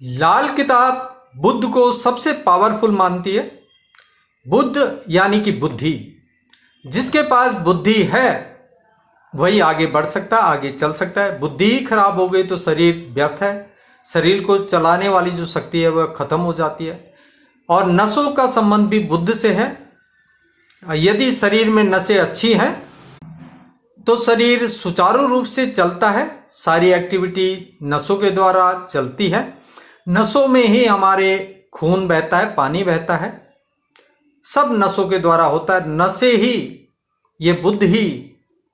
लाल किताब बुद्ध को सबसे पावरफुल मानती है। बुद्ध यानी कि बुद्धि, जिसके पास बुद्धि है वही आगे बढ़ सकता है, आगे चल सकता है। बुद्धि ही खराब हो गई तो शरीर व्यर्थ है, शरीर को चलाने वाली जो शक्ति है वह खत्म हो जाती है। और नसों का संबंध भी बुद्ध से है। यदि शरीर में नसें अच्छी हैं तो शरीर सुचारू रूप से चलता है, सारी एक्टिविटी नसों के द्वारा चलती है। नसों में ही हमारे खून बहता है, पानी बहता है, सब नसों के द्वारा होता है। नसें ही, ये बुद्ध ही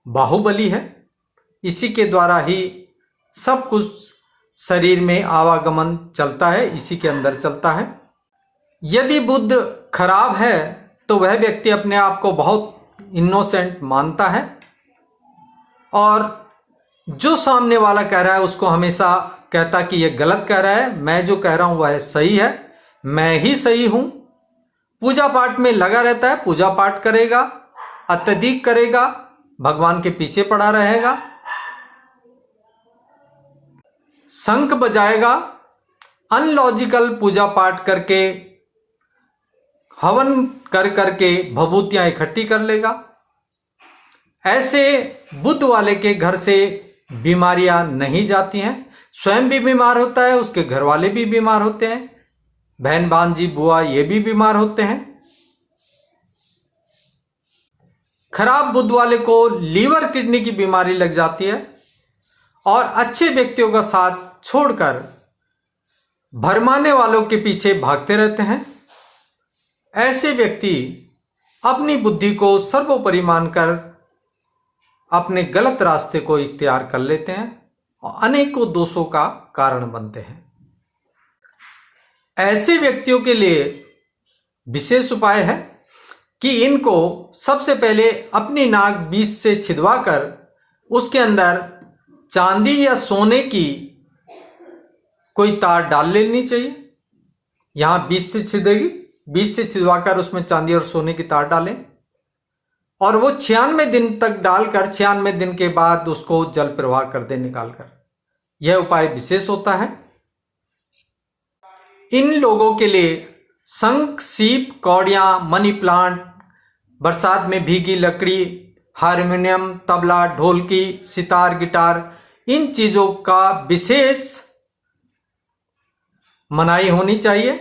बाहुबली है, इसी के द्वारा ही सब कुछ शरीर में आवागमन चलता है, इसी के अंदर चलता है। यदि बुद्ध खराब है तो वह व्यक्ति अपने आप को बहुत इनोसेंट मानता है और जो सामने वाला कह रहा है उसको हमेशा कहता कि यह गलत कह रहा है, मैं जो कह रहा हूं वह सही है, मैं ही सही हूं। पूजा पाठ में लगा रहता है, पूजा पाठ करेगा, अत्यधिक करेगा, भगवान के पीछे पड़ा रहेगा, शंख बजाएगा, अनलॉजिकल पूजा पाठ करके, हवन कर करके भभूतियां इकट्ठी कर लेगा। ऐसे बुद्ध वाले के घर से बीमारियां नहीं जाती हैं। स्वयं भी बीमार होता है, उसके घर वाले भी बीमार होते हैं, बहन भांजी बुआ ये भी बीमार होते हैं। खराब बुद्ध वाले को लीवर किडनी की बीमारी लग जाती है और अच्छे व्यक्तियों का साथ छोड़कर भरमाने वालों के पीछे भागते रहते हैं। ऐसे व्यक्ति अपनी बुद्धि को सर्वोपरि मानकर अपने गलत रास्ते को इख्तियार कर लेते हैं और अनेकों दोषों का कारण बनते हैं। ऐसे व्यक्तियों के लिए विशेष उपाय है कि इनको सबसे पहले अपनी नाक बीच से छिदवाकर उसके अंदर चांदी या सोने की कोई तार डाल लेनी चाहिए। यहां बीच से छिदेगी, बीच से छिदवाकर उसमें चांदी और सोने की तार डालें और वो 96 दिन तक डालकर 96 दिन के बाद उसको जल प्रवाह कर दे निकालकर। यह उपाय विशेष होता है। इन लोगों के लिए शंख, सीप, कौड़ियां, मनी प्लांट, बरसात में भीगी लकड़ी, हारमोनियम, तबला, ढोलकी, सितार, गिटार, इन चीजों का विशेष मनाही होनी चाहिए,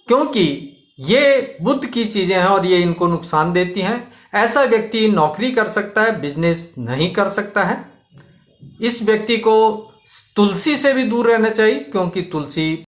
क्योंकि ये बुद्ध की चीजें हैं और ये इनको नुकसान देती हैं। ऐसा व्यक्ति नौकरी कर सकता है, बिजनेस नहीं कर सकता है। इस व्यक्ति को तुलसी से भी दूर रहना चाहिए, क्योंकि तुलसी